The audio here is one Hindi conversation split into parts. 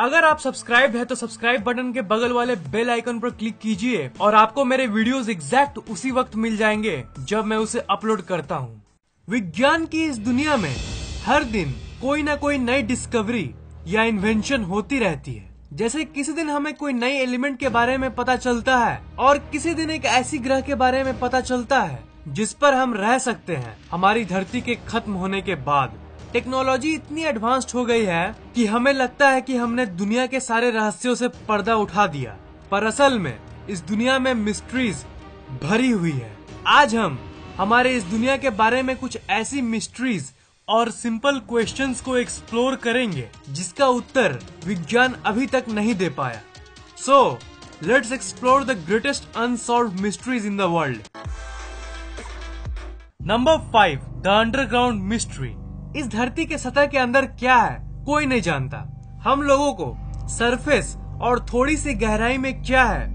अगर आप सब्सक्राइब है तो सब्सक्राइब बटन के बगल वाले बेल आइकन पर क्लिक कीजिए और आपको मेरे वीडियोस एग्जैक्ट उसी वक्त मिल जाएंगे जब मैं उसे अपलोड करता हूँ। विज्ञान की इस दुनिया में हर दिन कोई ना कोई नई डिस्कवरी या इन्वेंशन होती रहती है। जैसे किसी दिन हमें कोई नई एलिमेंट के बारे में पता चलता है और किसी दिन एक ऐसी ग्रह के बारे में पता चलता है जिस पर हम रह सकते हैं हमारी धरती के खत्म होने के बाद। टेक्नोलॉजी इतनी एडवांस्ड हो गई है कि हमें लगता है कि हमने दुनिया के सारे रहस्यों से पर्दा उठा दिया, पर असल में इस दुनिया में मिस्ट्रीज भरी हुई है। आज हम हमारे इस दुनिया के बारे में कुछ ऐसी मिस्ट्रीज और सिंपल क्वेश्चंस को एक्सप्लोर करेंगे जिसका उत्तर विज्ञान अभी तक नहीं दे पाया। So let's explore the greatest unsolved mysteries in the world. Number 5, the underground mystery. इस धरती के सतह के अंदर क्या है कोई नहीं जानता। हम लोगों को सरफेस और थोड़ी सी गहराई में क्या है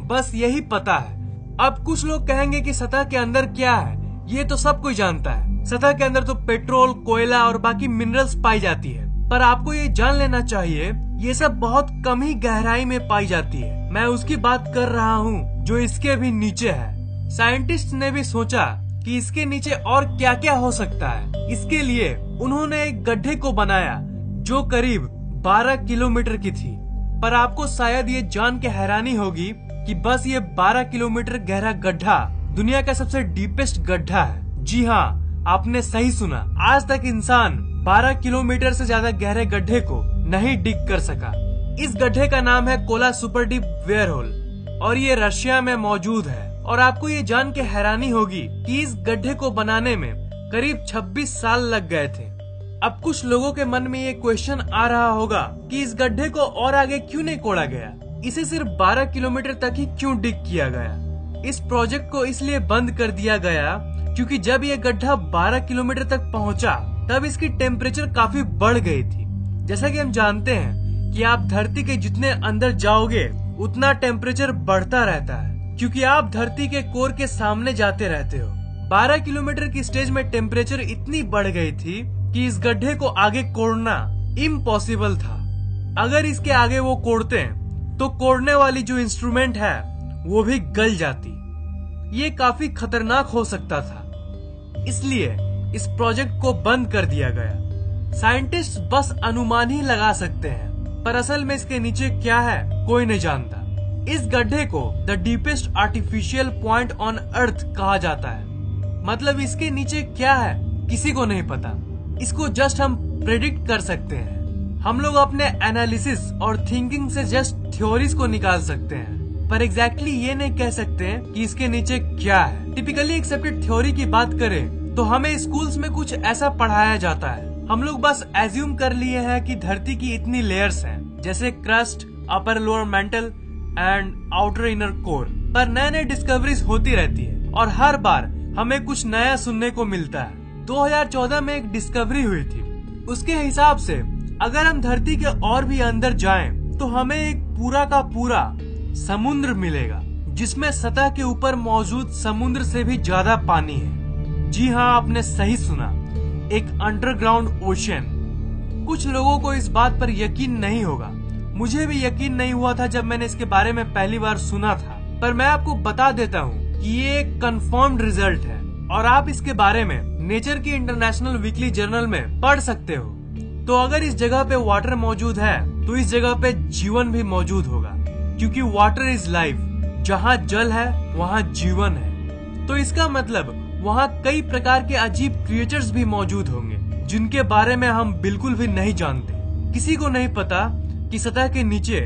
बस यही पता है। अब कुछ लोग कहेंगे कि सतह के अंदर क्या है ये तो सब कोई जानता है। सतह के अंदर तो पेट्रोल, कोयला और बाकी मिनरल्स पाई जाती है, पर आपको ये जान लेना चाहिए ये सब बहुत कम ही गहराई में पाई जाती है। मैं उसकी बात कर रहा हूँ जो इसके भी नीचे है। साइंटिस्ट ने भी सोचा कि इसके नीचे और क्या क्या हो सकता है। इसके लिए उन्होंने एक गड्ढे को बनाया जो करीब 12 किलोमीटर की थी। पर आपको शायद ये जान के हैरानी होगी कि बस ये 12 किलोमीटर गहरा गड्ढा दुनिया का सबसे डीपेस्ट गड्ढा है। जी हाँ, आपने सही सुना। आज तक इंसान 12 किलोमीटर से ज्यादा गहरे गड्ढे को नहीं डिग कर सका। इस गड्ढे का नाम है कोला सुपर डीप वेयरहोल और ये रशिया में मौजूद है। और आपको ये जान के हैरानी होगी कि इस गड्ढे को बनाने में करीब 26 साल लग गए थे। अब कुछ लोगों के मन में ये क्वेश्चन आ रहा होगा कि इस गड्ढे को और आगे क्यों नहीं कोड़ा गया, इसे सिर्फ 12 किलोमीटर तक ही क्यों डिग किया गया। इस प्रोजेक्ट को इसलिए बंद कर दिया गया क्योंकि जब ये गड्ढा 12 किलोमीटर तक पहुंचा तब इसकी टेम्परेचर काफी बढ़ गई थी। जैसा कि हम जानते हैं कि आप धरती के जितने अंदर जाओगे उतना टेम्परेचर बढ़ता रहता है क्योंकि आप धरती के कोर के सामने जाते रहते हो। 12 किलोमीटर की स्टेज में टेम्परेचर इतनी बढ़ गई थी कि इस गड्ढे को आगे कोड़ना इम्पॉसिबल था। अगर इसके आगे वो कोड़ते तो कोड़ने वाली जो इंस्ट्रूमेंट है वो भी गल जाती। ये काफी खतरनाक हो सकता था, इसलिए इस प्रोजेक्ट को बंद कर दिया गया। साइंटिस्ट बस अनुमान ही लगा सकते हैं, पर असल में इसके नीचे क्या है कोई नहीं जानता। इस गड्ढे को the deepest artificial point on earth कहा जाता है। मतलब इसके नीचे क्या है किसी को नहीं पता। इसको जस्ट हम प्रेडिक्ट कर सकते हैं। हम लोग अपने एनालिसिस और थिंकिंग से जस्ट थ्योरीज को निकाल सकते हैं, पर एग्जैक्टली ये नहीं कह सकते कि इसके नीचे क्या है। टिपिकली एक्सेप्टेड थ्योरी की बात करें तो हमें स्कूल्स में कुछ ऐसा पढ़ाया जाता है। हम लोग बस एज्यूम कर लिए हैं कि धरती की इतनी लेयर्स हैं, जैसे crust, upper lower mental and outer inner core. पर नए नए डिस्कवरीज होती रहती है और हर बार हमें कुछ नया सुनने को मिलता है। 2014 में एक डिस्कवरी हुई थी। उसके हिसाब से अगर हम धरती के और भी अंदर जाएं तो हमें एक पूरा का पूरा समुद्र मिलेगा जिसमें सतह के ऊपर मौजूद समुद्र से भी ज्यादा पानी है। जी हाँ, आपने सही सुना, एक अंडरग्राउंड ओशन। कुछ लोगों को इस बात पर यकीन नहीं होगा। मुझे भी यकीन नहीं हुआ था जब मैंने इसके बारे में पहली बार सुना था, पर मैं आपको बता देता हूँ कि ये एक कंफर्म्ड रिजल्ट है और आप इसके बारे में नेचर की इंटरनेशनल वीकली जर्नल में पढ़ सकते हो। तो अगर इस जगह पे वाटर मौजूद है तो इस जगह पे जीवन भी मौजूद होगा, क्योंकि वाटर इज लाइफ। जहाँ जल है वहाँ जीवन है। तो इसका मतलब वहाँ कई प्रकार के अजीब क्रिएचर्स भी मौजूद होंगे जिनके बारे में हम बिल्कुल भी नहीं जानते। किसी को नहीं पता कि सतह के नीचे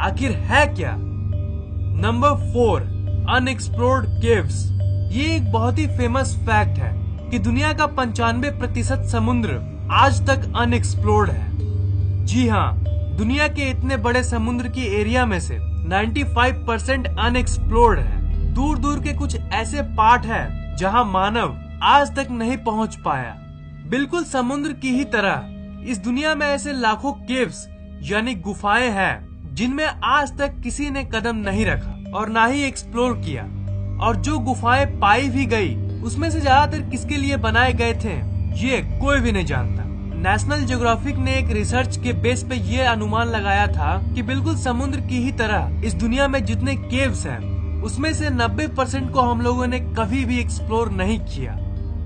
आखिर है क्या। Number 4, unexplored caves. ये एक बहुत ही फेमस फैक्ट है कि दुनिया का 95% समुद्र आज तक अनएक्सप्लोर्ड है। जी हाँ, दुनिया के इतने बड़े समुद्र की एरिया में से 95% अनएक्सप्लोर्ड है। दूर दूर के कुछ ऐसे पार्ट है जहाँ मानव आज तक नहीं पहुँच पाया। बिल्कुल समुद्र की ही तरह इस दुनिया में ऐसे लाखों केव्स यानी गुफाएं हैं जिनमें आज तक किसी ने कदम नहीं रखा और ना ही एक्सप्लोर किया। और जो गुफाएं पाई भी गई उसमें से ज्यादातर किसके लिए बनाए गए थे ये कोई भी नहीं जानता। नेशनल ज्योग्राफिक ने एक रिसर्च के बेस पे ये अनुमान लगाया था कि बिल्कुल समुद्र की ही तरह इस दुनिया में जितने केव्स हैं, उसमें से 90% को हम लोगों ने कभी भी एक्सप्लोर नहीं किया।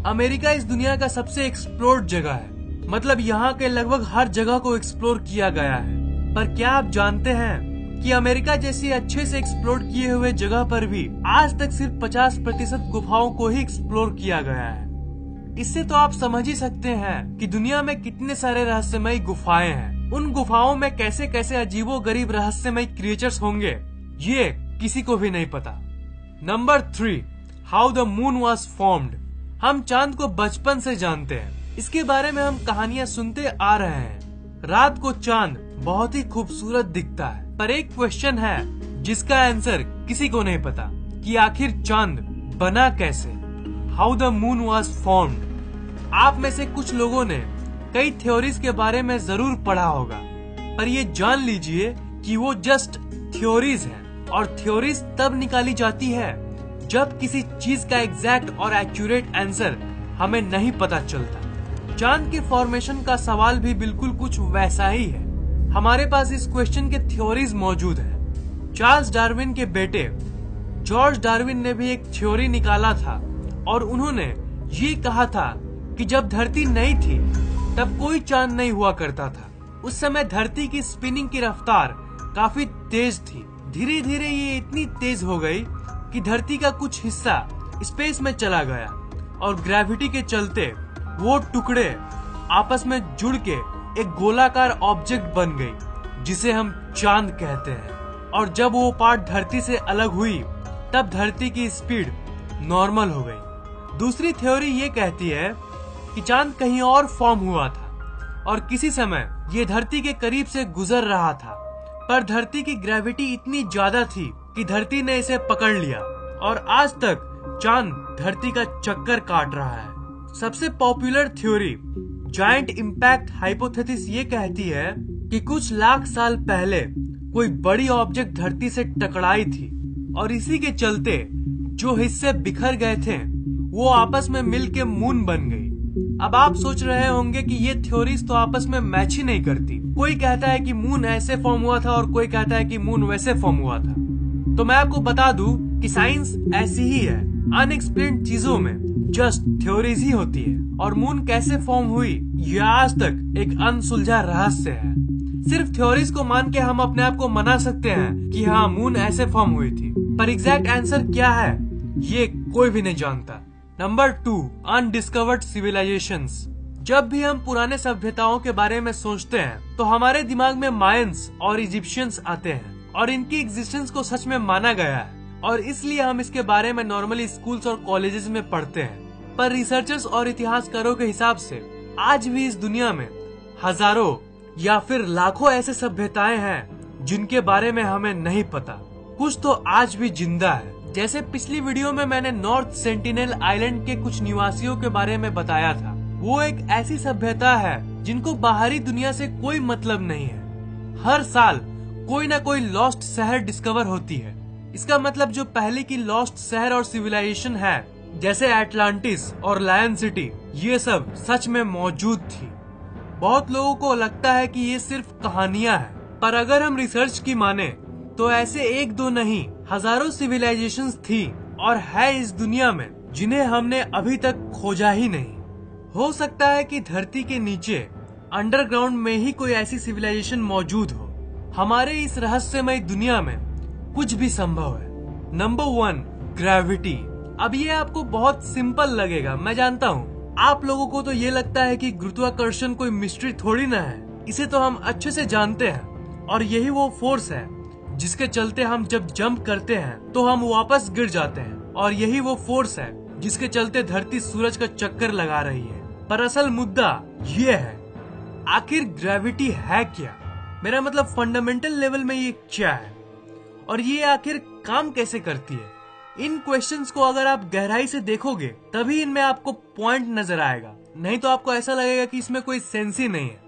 अमेरिका इस दुनिया का सबसे एक्सप्लोर्ड जगह है, मतलब यहाँ के लगभग हर जगह को एक्सप्लोर किया गया है। पर क्या आप जानते हैं कि अमेरिका जैसी अच्छे से एक्सप्लोर किए हुए जगह पर भी आज तक सिर्फ 50% गुफाओं को ही एक्सप्लोर किया गया है। इससे तो आप समझ ही सकते हैं कि दुनिया में कितने सारे रहस्यमयी गुफाएं हैं। उन गुफाओं में कैसे कैसे अजीबोगरीब रहस्यमयी क्रिएचर्स होंगे, ये किसी को भी नहीं पता। Number 3, how the moon was formed. हम चांद को बचपन से जानते हैं, इसके बारे में हम कहानियां सुनते आ रहे हैं। रात को चांद बहुत ही खूबसूरत दिखता है, पर एक क्वेश्चन है जिसका आंसर किसी को नहीं पता कि आखिर चांद बना कैसे। How the moon was formed. आप में से कुछ लोगों ने कई थ्योरीज के बारे में जरूर पढ़ा होगा, पर ये जान लीजिए कि वो जस्ट थ्योरीज हैं, और थ्योरीज तब निकाली जाती है जब किसी चीज का एग्जैक्ट और एक्यूरेट आंसर हमें नहीं पता चलता। चांद के फॉर्मेशन का सवाल भी बिल्कुल कुछ वैसा ही है। हमारे पास इस क्वेश्चन के थ्योरीज मौजूद है। चार्ल्स डार्विन के बेटे जॉर्ज डार्विन ने भी एक थ्योरी निकाला था, और उन्होंने ये कहा था कि जब धरती नई थी तब कोई चांद नहीं हुआ करता था। उस समय धरती की स्पिनिंग की रफ्तार काफी तेज थी। धीरे धीरे ये इतनी तेज हो गई कि धरती का कुछ हिस्सा स्पेस में चला गया, और ग्रेविटी के चलते वो टुकड़े आपस में जुड़ के एक गोलाकार ऑब्जेक्ट बन गई, जिसे हम चांद कहते हैं। और जब वो पार्ट धरती से अलग हुई तब धरती की स्पीड नॉर्मल हो गई। दूसरी थ्योरी ये कहती है कि चांद कहीं और फॉर्म हुआ था और किसी समय ये धरती के करीब से गुजर रहा था, पर धरती की ग्रेविटी इतनी ज्यादा थी कि धरती ने इसे पकड़ लिया और आज तक चांद धरती का चक्कर काट रहा है। सबसे popular theory giant impact hypothesis ये कहती है कि कुछ लाख साल पहले कोई बड़ी ऑब्जेक्ट धरती से टकराई थी, और इसी के चलते जो हिस्से बिखर गए थे वो आपस में मिल के मून बन गई। अब आप सोच रहे होंगे कि ये थ्योरीज तो आपस में मैच ही नहीं करती। कोई कहता है कि मून ऐसे फॉर्म हुआ था और कोई कहता है कि मून वैसे फॉर्म हुआ था। तो मैं आपको बता दूं कि साइंस ऐसी ही है, अनएक्सप्लेन्ड चीजों में जस्ट थ्योरीज ही होती है, और मून कैसे फॉर्म हुई ये आज तक एक अनसुलझा रहस्य है। सिर्फ थ्योरीज को मान के हम अपने आप को मना सकते हैं कि हाँ मून ऐसे फॉर्म हुई थी, पर एग्जैक्ट आंसर क्या है ये कोई भी नहीं जानता। Number 2, undiscovered civilisations. जब भी हम पुराने सभ्यताओं के बारे में सोचते हैं तो हमारे दिमाग में मायंस और इजिप्शियंस आते हैं, और इनकी एग्जिस्टेंस को सच में माना गया है, और इसलिए हम इसके बारे में नॉर्मली स्कूल्स और कॉलेजेस में पढ़ते हैं। पर रिसर्चर्स और इतिहासकारों के हिसाब से आज भी इस दुनिया में हजारों या फिर लाखों ऐसे सभ्यताएं हैं जिनके बारे में हमें नहीं पता। कुछ तो आज भी जिंदा है। जैसे पिछली वीडियो में मैंने नॉर्थ सेंटिनल आइलैंड के कुछ निवासियों के बारे में बताया था। वो एक ऐसी सभ्यता है जिनको बाहरी दुनिया से कोई मतलब नहीं है। हर साल कोई ना कोई लॉस्ट शहर डिस्कवर होती है। इसका मतलब जो पहले की लॉस्ट शहर और सिविलाइजेशन है, जैसे एटलांटिस और लायन सिटी, ये सब सच में मौजूद थी। बहुत लोगों को लगता है कि ये सिर्फ कहानियां हैं, पर अगर हम रिसर्च की माने तो ऐसे एक दो नहीं हजारों सिविलाइजेशंस थी और है इस दुनिया में, जिन्हें हमने अभी तक खोजा ही नहीं। हो सकता है कि धरती के नीचे अंडरग्राउंड में ही कोई ऐसी सिविलाइजेशन मौजूद हो। हमारे इस रहस्यमय दुनिया में कुछ भी संभव है। Number 1, gravity. अब ये आपको बहुत सिंपल लगेगा, मैं जानता हूँ। आप लोगों को तो ये लगता है कि गुरुत्वाकर्षण कोई मिस्ट्री थोड़ी ना है, इसे तो हम अच्छे से जानते हैं, और यही वो फोर्स है जिसके चलते हम जब जंप करते हैं तो हम वापस गिर जाते हैं, और यही वो फोर्स है जिसके चलते धरती सूरज का चक्कर लगा रही है। पर असल मुद्दा ये है, आखिर ग्रेविटी है क्या? मेरा मतलब फंडामेंटल लेवल में ये क्या है, और ये आखिर काम कैसे करती है? इन क्वेश्चंस को अगर आप गहराई से देखोगे तभी इनमें आपको पॉइंट नजर आएगा, नहीं तो आपको ऐसा लगेगा कि इसमें कोई सेंस ही नहीं है।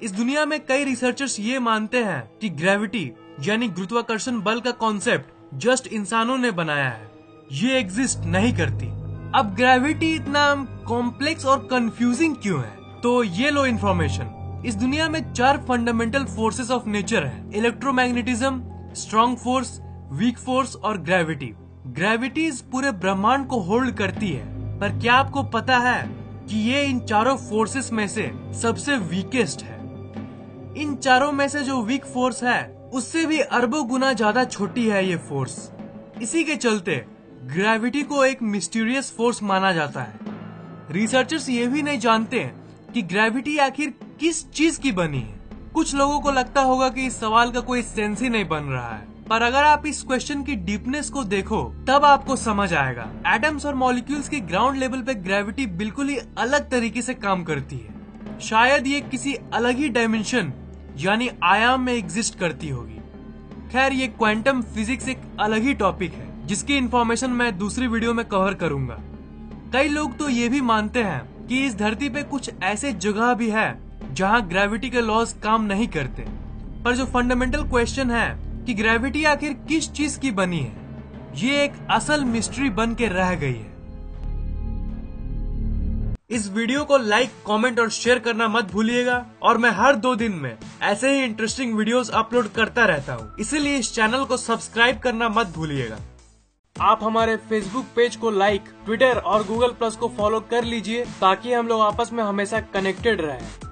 इस दुनिया में कई रिसर्चर्स ये मानते हैं कि ग्रेविटी यानी गुरुत्वाकर्षण बल का कॉन्सेप्ट जस्ट इंसानों ने बनाया है, ये एग्जिस्ट नहीं करती। अब ग्रेविटी इतना कॉम्प्लेक्स और कंफ्यूजिंग क्यों है? तो ये लो इन्फॉर्मेशन। इस दुनिया में 4 फंडामेंटल फोर्सेस ऑफ नेचर है: electromagnetism, strong force, weak force और ग्रेविटी। ग्रेविटी इस पूरे ब्रह्मांड को होल्ड करती है, पर क्या आपको पता है कि ये इन चारों फोर्सेस में से सबसे वीकेस्ट है? इन चारों में से जो वीक फोर्स है उससे भी अरबों गुना ज्यादा छोटी है ये फोर्स। इसी के चलते ग्रेविटी को एक मिस्टीरियस फोर्स माना जाता है। रिसर्चर्स ये भी नहीं जानते कि ग्रेविटी आखिर किस चीज की बनी है। कुछ लोगों को लगता होगा कि इस सवाल का कोई सेंस ही नहीं बन रहा है, पर अगर आप इस क्वेश्चन की डीपनेस को देखो तब आपको समझ आएगा। एटम्स और मॉलिक्यूल्स की ग्राउंड लेवल पे ग्रेविटी बिल्कुल ही अलग तरीके से काम करती है। शायद ये किसी अलग ही डायमेंशन यानी आयाम में एग्जिस्ट करती होगी। खैर, ये क्वांटम फिजिक्स एक अलग ही टॉपिक है जिसकी इंफॉर्मेशन मैं दूसरी वीडियो में कवर करूंगा। कई लोग तो ये भी मानते हैं कि इस धरती पे कुछ ऐसे जगह भी है जहाँ ग्रेविटी के लॉज काम नहीं करते। पर जो फंडामेंटल क्वेश्चन है कि ग्रेविटी आखिर किस चीज की बनी है, ये एक असल मिस्ट्री बन के रह गई है। इस वीडियो को लाइक, कमेंट और शेयर करना मत भूलिएगा। और मैं हर 2 दिन में ऐसे ही इंटरेस्टिंग वीडियोस अपलोड करता रहता हूँ, इसीलिए इस चैनल को सब्सक्राइब करना मत भूलिएगा। आप हमारे फेसबुक पेज को लाइक, ट्विटर और गूगल प्लस को फॉलो कर लीजिए ताकि हम लोग आपस में हमेशा कनेक्टेड रहें।